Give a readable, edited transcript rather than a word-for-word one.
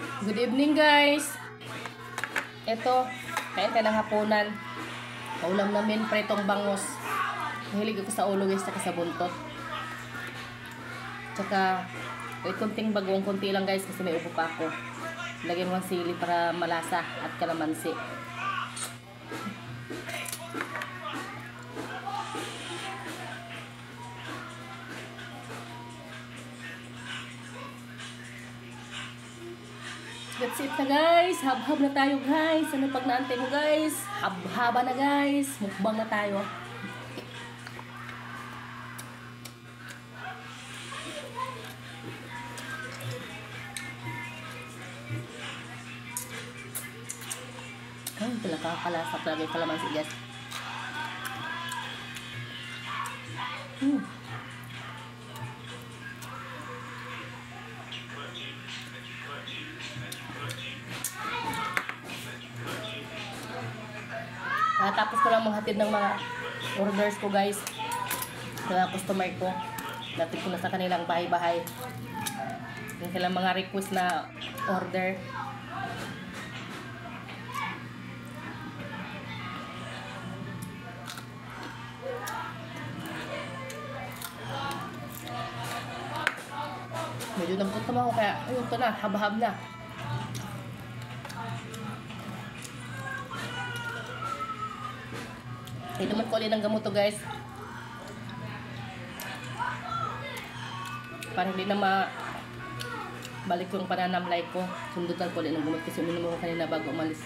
Good evening guys. Ito, kain tayo ng hapunan. Paulam namin pretong bangus. Mahilig ako sa ulo guys, tsaka sa buntot. Tsaka, kunting bagong konti lang guys kasi may upo pa ako. Lagyan mo ang sili para malasa at kalamansi. That's it na guys. Hab-hab na tayo guys. Ano pag naantay mo guys? Hab-haba na guys. Mukbang na tayo. Ay, pinakakalasak talaga yung kalamansi guys. Tapos ko lang maghatid ng mga orders ko guys sa customer ko. Datid ko na sa kanilang bahay-bahay yung kailang mga request na order. Medyo nagutom ako kaya ayun, ito na, hab-hab na. Ito man ko ulit ng gamot to guys. Para hindi na balik ko yung pananamlay ko. Sundutan ko ulit ng gamot kasi uminom ko kanina bago umalis.